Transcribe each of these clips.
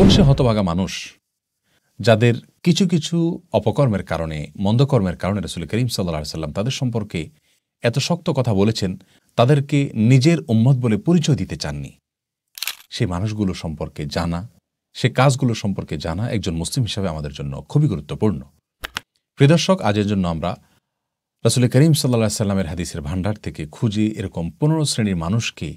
কোন সে হতভাগা মানুষ যাদের কিছু কিছু অপকর্মের কারণে, মন্দকর্মের কারণে রাসূল করিম সাল্লাল্লাহু আলাইহি ওয়াসাল্লাম তাদের সম্পর্কে এত শক্ত কথা বলেছেন, তাদেরকে নিজের উম্মত বলে পরিচয় দিতে চাননি। সেই মানুষগুলো সম্পর্কে জানা, সে কাজগুলো সম্পর্কে জানা একজন মুসলিম হিসাবে আমাদের জন্য খুবই গুরুত্বপূর্ণ। প্রিয় দর্শক, আজের জন্য আমরা রাসূল করিম সাল্লাল্লাহু আলাইহি ওয়াসাল্লামের হাদিসের ভান্ডার থেকে খুঁজে এরকম 15 শ্রেণীর মানুষকে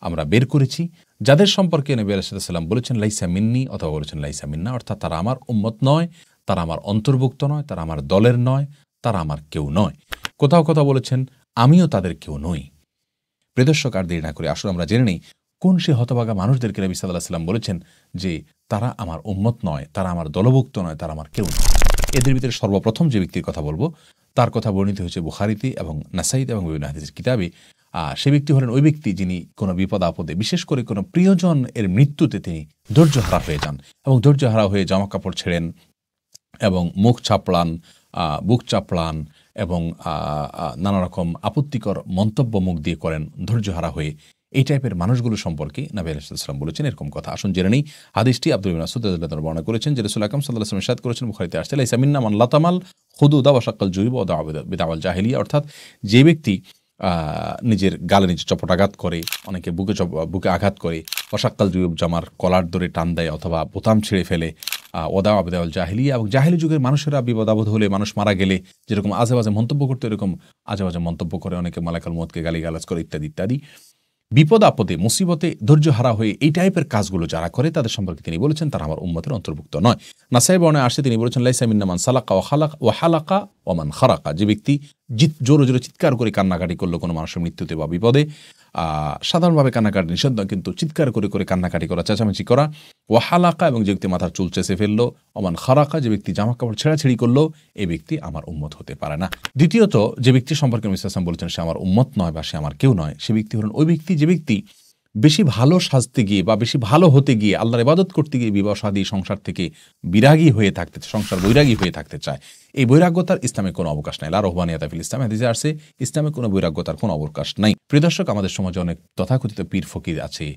আমরা বের করেছি, যাদের সম্পর্কে নবী আলাইহিস সালাম বলেছেন লাইসা মিন্নি, অথবা বলেছেন লাইসা মিন্না, অর্থাৎ তারা আমার উম্মত নয়, তারা আমার অন্তর্ভুক্ত নয়, তারা আমার দলের নয়, তারা আমার কেউ নয়। কোথাও কোথাও বলেছেন আমিও তাদের কেউ নই। প্রিয় দর্শক, আর দেরি না করে আসলে আমরা জেনে নেই কোন সে হতভাগা মানুষদেরকে নবী সাল্লাল্লাহু আলাইহি ওয়াসাল্লাম বলেছেন যে তারা আমার উম্মত নয়, তারা আমার দলভুক্ত নয়, তারা আমার কেউ নয়। এদের ভিতরে সর্বপ্রথম যে ব্যক্তির কথা বলবো তার কথা বর্ণিত হয়েছে বুখারীতে এবং নাসাঈতে এবং বিভিন্ন হাদিসের কিতাবে। সে ব্যক্তি হলেন ওই ব্যক্তি যিনি কোনো বিপদ আপদে, বিশেষ করে কোনো প্রিয়জন এর মৃত্যুতে তিনি ধৈর্যহারা হয়ে যান এবং ধৈর্যহারা হয়ে জামা কাপড় ছেড়েন এবং মুখ চাপড়ান, বুক চাপড়ান এবং নানা রকম আপত্তিকর মন্তব্য মুখ দিয়ে করেন ধৈর্যহারা হয়ে। এই টাইপের মানুষগুলো সম্পর্কে নবী আলাইহিস সালাম বলেছেন এরকম কথা। আসুন জেনে নেই হাদিসটি। আব্দুল্লাহ ইবনে মাসউদ রাদিয়াল্লাহু আনহু বর্ণনা করেছেন যে রাসূল আকরাম সাল্লাল্লাহু আলাইহি ওয়াসাল্লাম ইরশাদ করেছেন, বুখারীতে আসছে, লাইসা মিন্না মান লাতামাল হুদুদা ওয়া শাক্কাল জুয়ুব ওয়া দা'a বিদাওয়াল জাহিলিয়া, অর্থাৎ যে ব্যক্তি নিজের গালে নিচে চপটাঘাত করে, অনেকে বুকে আঘাত করে, ওয়াশাক্কাল জুয়ুব জামার কলার ধরে টান দেয় অথবা বোতাম ছিঁড়ে ফেলে, ওদা আবেদাউল জাহিলিয়া, এবং জাহিলি যুগের মানুষেরা বিপদ আপদ হলে, মানুষ মারা গেলে যেরকম আজে বাজে মন্তব্য করতে, এরকম আজে বাজে মন্তব্য করে, অনেকে মালাকুল মউতকে গালিগালাজ করে ইত্যাদি ইত্যাদি। বিপদ আপদে, মুসিবতে ধৈর্যহারা হয়ে এই টাইপের কাজগুলো যারা করে তাদের সম্পর্কে তিনি বলেছেন তারা আমার উম্মতের অন্তর্ভুক্ত নয়। নাসাঈ বর্ণনায় আসছে, তিনি বলেছেন লাইসা মিন্না মান সালাকা ওয়া হালাকা ওয়া মান খারাকা, যে ব্যক্তি জোরে জোরে চিৎকার করে কান্নাকাটি করলো কোনো মানুষের মৃত্যুতে বা বিপদে, সাধারণভাবে কান্নাকাটি নিষিদ্ধ, কিন্তু চিৎকার করে করে কান্নাকাটি করা, চেঁচামেচি করা, ওয়া হালাকা, এবং যে ব্যক্তি মাথার চুল চেঁচে ফেললো, ওমান খারাকা, যে ব্যক্তি জামা কাপড় ছেঁড়াছেড়ি করলো, এই ব্যক্তি আমার উম্মত হতে পারে না। দ্বিতীয়ত যে ব্যক্তি সম্পর্কে নবী সাল্লাল্লাহু আলাইহি ওয়াসাল্লাম বলেছেন সে আমার উম্মত নয় বা সে আমার কেউ নয়, সে ব্যক্তি হলেন ওই ব্যক্তি যে ব্যক্তি বেশি ভালো সাজতে গিয়ে বা বেশি ভালো হতে গিয়ে, আল্লাহর ইবাদত করতে গিয়ে বিবাহ শাদী সংসার থেকে বিরাগী হয়ে থাকতে, সংসার বৈরাগী হয়ে থাকতে চায়। এই বৈরাগ্যতার ইসলামে কোনো অবকাশ নাই। লা রহবানিয়াতা ফিল ইসলাম, হাদিসে আসছে ইসলামে কোনো বৈরাগ্যতার কোনো অবকাশ নাই। প্রিয় দর্শক, আমাদের সমাজে অনেক তথাকথিত পীর ফকির আছে,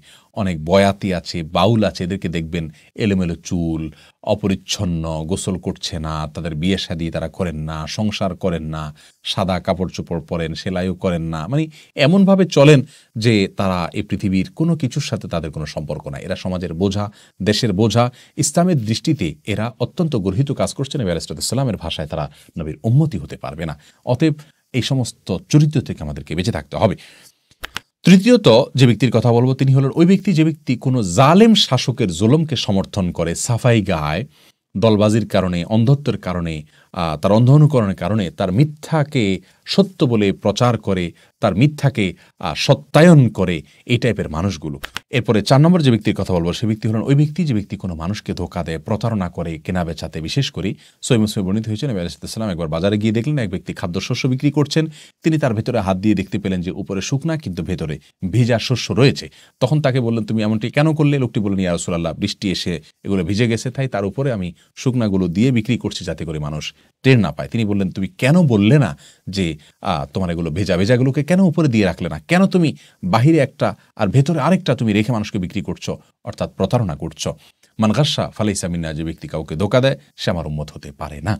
অনেক বয়াতি আছে, বাউল আছে, এদেরকে দেখবেন এলোমেলো চুল, অপরিচ্ছন্ন, গোসল করছে না, তাদের বিয়ে শাদী তারা করেন না, সংসার করেন না, সাদা কাপড় চোপড় পরেন, সেলাইও করেন না, মানে এমনভাবে চলেন যে তারা এই পৃথিবীর কোনো কিছুর সাথে তাদের কোনো সম্পর্ক নাই। এরা সমাজের বোঝা, দেশের বোঝা। ইসলামের দৃষ্টিতে এরা অত্যন্ত গর্হিত কাজ করছেন। নবী আলাইহিস সালামের ভাষায় তারা নবীর উম্মতি হতে পারবে না। অতএব এই সমস্ত চরিত্র থেকে আমাদেরকে বেঁচে থাকতে হবে। তৃতীয়ত যে ব্যক্তির কথা বলবো তিনি হলেন ওই ব্যক্তি যে ব্যক্তি কোনো জালেম শাসকের জুলুমকে সমর্থন করে, সাফাই গায়, দলবাজির কারণে, অন্ধত্বের কারণে, তার অন্ধ অনুকরণের কারণে তার মিথ্যাকে সত্য বলে প্রচার করে, তার মিথ্যাকে সত্যায়ন করে, এই টাইপের মানুষগুলো। এরপরে 4 নম্বর যে ব্যক্তির কথা বলবো সে ব্যক্তি হলেন ওই ব্যক্তি যে ব্যক্তি কোনো মানুষকে ধোঁকা দেয়, প্রতারণা করে কেনা বেচাতে, বিশেষ করে সহিহ মুসলিমে বর্ণিত হয়েছে নবী আলাইহিস সালাম একবার বাজারে গিয়ে দেখলেন এক ব্যক্তি খাদ্যশস্য বিক্রি করছেন। তিনি তার ভেতরে হাত দিয়ে দেখতে পেলেন যে উপরে শুকনা কিন্তু ভেতরে ভেজা শস্য রয়েছে। তখন তাকে বললেন তুমি এমনটি কেন করলে? লোকটি বললেন ইয়া রাসূলুল্লাহ, বৃষ্টি এসে এগুলো ভিজে গেছে, তাই তার উপরে আমি শুকনাগুলো দিয়ে বিক্রি করছি যাতে করে মানুষ টের না পায়। তিনি বললেন তুমি কেন বললে না যে তোমার এগুলো ভেজা ভেজাগুলোকে কেন উপরে দিয়ে রাখলে না? কেন তুমি বাহিরে একটা আর ভেতরে আরেকটা তুমি রেখে মানুষকে বিক্রি করছো, অর্থাৎ প্রতারণা করছো। মান গাশশা ফালাইসা মিন্না, যে ব্যক্তি কাউকে ধোঁকা দেয় সে আমার উম্মত হতে পারে না।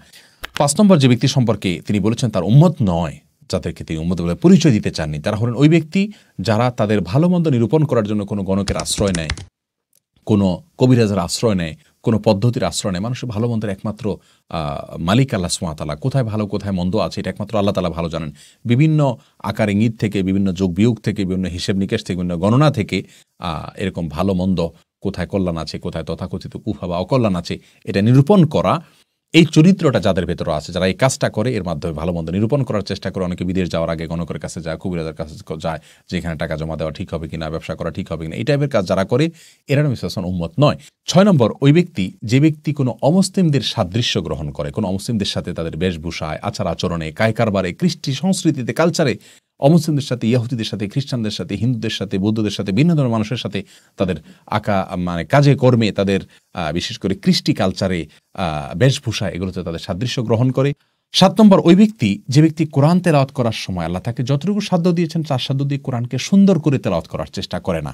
5 নম্বর যে ব্যক্তি সম্পর্কে তিনি বলেছেন তার উম্মত নয়, যাদেরকে তিনি উম্মত বলে পরিচয় দিতে চাননি, তারা হলেন ওই ব্যক্তি যারা তাদের ভালো মন্দ নিরূপণ করার জন্য কোনো গণকের আশ্রয় নেয়, কোনো কবিরাজের আশ্রয় নেয়, কোনো পদ্ধতির আশ্রয় নেয়। মানুষের ভালো মন্দের একমাত্র মালিক আল্লাহ সুবহানাহু ওয়া তাআলা। কোথায় ভালো কোথায় মন্দ আছে এটা একমাত্র আল্লাহ তাআলা ভালো জানেন। বিভিন্ন আকার ইঙ্গিত থেকে, বিভিন্ন যোগ বিয়োগ থেকে, বিভিন্ন হিসেব নিকেশ থেকে, বিভিন্ন গণনা থেকে এরকম ভালো মন্দ, কোথায় কল্যাণ আছে, কোথায় তথাকথিত কুফা বা অকল্যাণ আছে, এটা নিরূপণ করা, এই চরিত্রটা যাদের ভেতরে আছে, যারা এই কাজটা করে, এর মাধ্যমে ভালো মন্দ নিরূপণ করার চেষ্টা করে। অনেকে বিদেশ যাওয়ার আগে গণকের কাছে যায়, কবিরাজের কাছে যায় যে এখানে টাকা জমা দেওয়া ঠিক হবে কিনা, ব্যবসা করা ঠিক হবে কিনা, এই টাইপের কাজ যারা করে এরা নবী সাল্লাল্লাহু আলাইহি ওয়াসাল্লাম উম্মত নয়। 6 নম্বর ওই ব্যক্তি যে ব্যক্তি কোনো অমুসলিমদের সাদৃশ্য গ্রহণ করে, কোনো অমুসলিমদের সাথে তাদের বেশভূষায়, আচার আচরণে, কারবারে, কৃষ্টি সংস্কৃতিতে, কালচারে অমুসলিমদের সাথে, ইহুদিদের সাথে, খ্রিস্টানদের সাথে, হিন্দুদের সাথে, বৌদ্ধদের সাথে, ভিন্ন ধরনের মানুষের সাথে তাদের কাজে কর্মে, তাদের বিশেষ করে কৃষ্টি কালচারে, বেশভূষা, এগুলোতে তাদের সাদৃশ্য গ্রহণ করে। 7 নম্বর, ওই ব্যক্তি যে ব্যক্তি কোরআন তেলাওয়াত করার সময় আল্লাহ তাকে যতটুকু সাধ্য দিয়েছেন তার সাধ্য দিয়ে কোরআনকে সুন্দর করে তেলাওয়াত করার চেষ্টা করে না।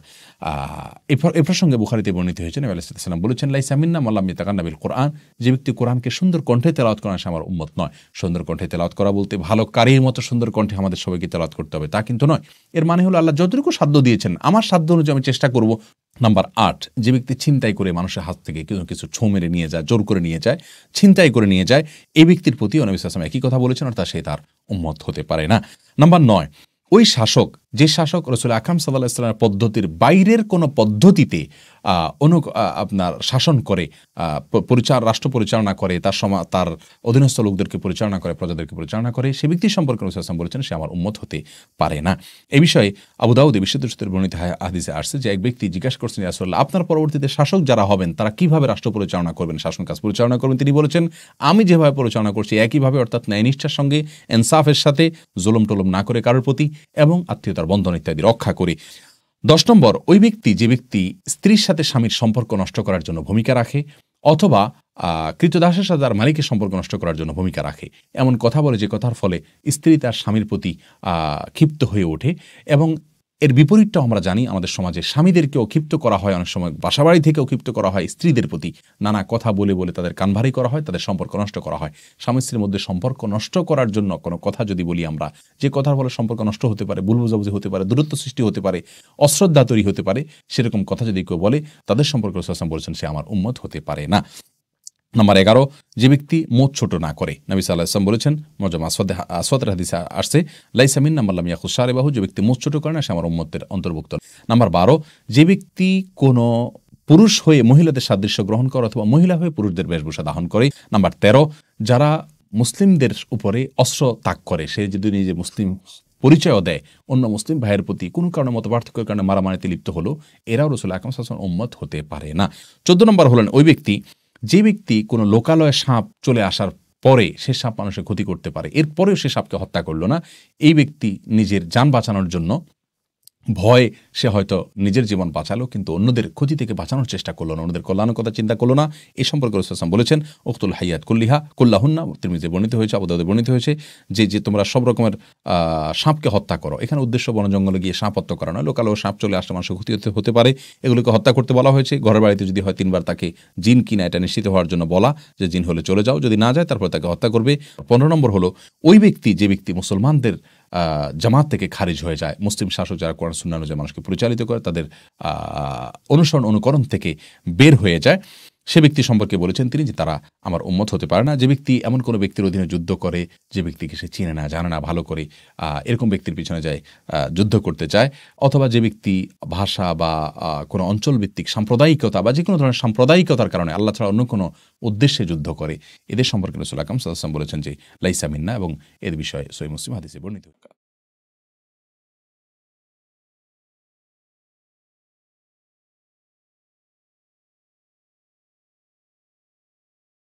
এ প্রসঙ্গে বুখারীতে বর্ণিত হয়েছে, নবী আলাইহিস সালাম বলেছেন, লাইসা মিন্না মান লাম ইয়াতাগান্না বিল কোরআন, যে ব্যক্তি কোরআনকে সুন্দর কণ্ঠে তেলাওয়াত করে সে আমার উম্মত নয়। সুন্দর কণ্ঠে তেলাওয়াত করা বলতে ভালো কারির মতো সুন্দর কণ্ঠে আমাদের সবাইকে তেলাওয়াত করতে হবে তা কিন্তু নয়। এর মানে হলো আল্লাহ যতটুকু সাধ্য দিয়েছেন আমার সাধ্য অনুযায়ী আমি চেষ্টা করব। নাম্বার 8, যে ব্যক্তি ছিনতাই করে মানুষের হাত থেকে কিছু ছোঁ মেরে নিয়ে যায়, জোর করে নিয়ে যায়, ছিনতাই করে নিয়ে যায়, এই ব্যক্তির প্রতি নবী সাল্লাল্লাহু আলাইহি ওয়াসাল্লাম একই কথা বলেছেন, অর্থাৎ সে তার উম্মত হতে পারে না। নাম্বার 9, ওই শাসক যে শাসক রাসূল আকরাম সাল্লাল্লাহু আলাইহি ওয়াসাল্লামের পদ্ধতির বাইরের কোনো পদ্ধতিতে আপনার শাসন করে, রাষ্ট্র পরিচালনা করে, তার অধীনস্থ লোকদেরকে পরিচালনা করে, প্রজাদেরকে পরিচালনা করে, সে ব্যক্তি সম্পর্কে রাসূল সাল্লাল্লাহু আলাইহি ওয়াসাল্লাম বলেছেন সে আমার উম্মত হতে পারে না। এই বিষয়ে আবু দাউদ বিশুদ্ধ সূত্রে বর্ণিত হাদিসে আসছে যে এক ব্যক্তি জিজ্ঞাসা করছেন, ইয়া রাসূলুল্লাহ, আপনার পরবর্তীতে শাসক যারা হবেন তারা কিভাবে রাষ্ট্র পরিচালনা করবেন, শাসন কাজ পরিচালনা করবেন? তিনি বলেছেন, আমি যেভাবে পরিচালনা করছি একইভাবে, অর্থাৎ ন্যায়নিষ্ঠার সঙ্গে, ইনসাফের সাথে, জুলুম টুলুম না করে কারোর প্রতি, এবং আত্মীয়তার বন্ধন ইত্যাদি রক্ষা করি। 10 নম্বর, ওই ব্যক্তি যে ব্যক্তি স্ত্রীর সাথে স্বামীর সম্পর্ক নষ্ট করার জন্য ভূমিকা রাখে, অথবা কৃতদাসের সাথে তার মালিকের সম্পর্ক নষ্ট করার জন্য ভূমিকা রাখে, এমন কথা বলে যে কথার ফলে স্ত্রী তার স্বামীর প্রতি ক্ষিপ্ত হয়ে ওঠে। এবং এর বিপরীতটাও আমরা জানি, আমাদের সমাজে স্বামীদেরকেও ক্ষিপ্ত করা হয়, অনেক সময় বাসাবাড়ি থেকেও ক্ষিপ্ত করা হয় স্ত্রীদের প্রতি, নানা কথা বলে বলে তাদের কান ভারী করা হয়, তাদের সম্পর্ক নষ্ট করা হয়। স্বামী স্ত্রীর মধ্যে সম্পর্ক নষ্ট করার জন্য কোনো কথা যদি বলি আমরা, যে কথার ফলে সম্পর্ক নষ্ট হতে পারে, ভুল বোঝাবুঝি হতে পারে, দূরত্ব সৃষ্টি হতে পারে, অশ্রদ্ধা তৈরি হতে পারে, সেরকম কথা যদি কেউ বলে তাদের সম্পর্কে রাসূল সাল্লাল্লাহু আলাইহি ওয়াসাল্লাম বলেছেন সে আমার উম্মত হতে পারে না। নাম্বার 11, যে ব্যক্তি মুখ ছোট না করে, নবী সাল্লাল্লাহু আলাইহি ওয়াসাল্লাম বলেছেন, মুআজ্জাম আসওয়াদের হাদিসে আসছে, লাইসা মিন্না মান লাম ইয়াখুস শারিবাহু, যে ব্যক্তি মুখ ছোট করে না সে আমার উম্মতের অন্তর্ভুক্ত। নাম্বার 12, যে ব্যক্তি কোনো পুরুষ হয়ে মহিলাদের সাদৃশ্য গ্রহণ করে অথবা মহিলা হয়ে পুরুষদের বেশভূষা ধারণ করে। নাম্বার 13, যারা মুসলিমদের উপরে অস্ত্র তাক করে, সে যদি নিজে মুসলিম পরিচয়ও দেয়, অন্য মুসলিম ভাইয়ের প্রতি কোনো কারণে মতপার্থক্যের কারণে মারামারিতে লিপ্ত হলো, এরাও রাসূল আকরাম সাল্লাল্লাহু আলাইহি ওয়াসাল্লাম উম্মত হতে পারে না। 14 নম্বর হলেন ওই ব্যক্তি যে ব্যক্তি কোনো লোকালয়ে সাপ চলে আসার পরে সে সাপ মানুষের ক্ষতি করতে পারে, এরপরেও সে সাপকে হত্যা করলো না। এই ব্যক্তি নিজের যান বাঁচানোর জন্য ভয়ে সে হয়তো নিজের জীবন বাঁচালো, কিন্তু অন্যদের ক্ষতি থেকে বাঁচানোর চেষ্টা করলো না, অন্যদের কল্যাণের কথা চিন্তা করলো না। এই সম্পর্কে রাসূল সাল্লাল্লাহু আলাইহি ওয়াসাল্লাম বলেছেন, উকতুল হাইয়াত কুল্লাহুন্না, তিরমিজিতে বর্ণিত হয়েছে, আবু দাউদে বর্ণিত হয়েছে, যে তোমরা সব রকমের সাপকে হত্যা করো। এখানে উদ্দেশ্য বন জঙ্গলে গিয়ে সাপ হত্যা করা নয়, লোকালয়ে সাপ চলে আসলে মানুষের ক্ষতি হতে পারে, এগুলোকে হত্যা করতে বলা হয়েছে। ঘরের বাড়িতে যদি হয় 3 বার তাকে জিন কিনা এটা নিশ্চিত হওয়ার জন্য বলা, যে জিন হলে চলে যাও, যদি না যায় তারপর তাকে হত্যা করবে। 15 নম্বর হলো ওই ব্যক্তি যে ব্যক্তি মুসলমানদের জামাত থেকে খারিজ হয়ে যায়, মুসলিম শাসক যারা কোরআন সুন্নাহ অনুযায়ী মানুষকে পরিচালিত করে তাদের অনুকরণ থেকে বের হয়ে যায়, সে ব্যক্তি সম্পর্কে বলেছেন তিনি যে তারা আমার উম্মত হতে পারে না। যে ব্যক্তি এমন কোনো ব্যক্তির অধীনে যুদ্ধ করে, যে ব্যক্তিকে সে চিনে না, জানে না ভালো করে, এরকম ব্যক্তির পিছনে যায় যুদ্ধ করতে চায়, অথবা যে ব্যক্তি ভাষা বা কোনো অঞ্চলভিত্তিক সাম্প্রদায়িকতা বা যে কোনো ধরনের সাম্প্রদায়িকতার কারণে আল্লাহ ছাড়া অন্য কোনো উদ্দেশ্যে যুদ্ধ করে, এদের সম্পর্কে রাসূল আকরাম সাল্লাল্লাহু আলাইহি ওয়াসাল্লাম বলেছেন যে লাইসা মিন্না, এবং এর বিষয়ে সহিহ মুসলিম হাদিসে বর্ণিত।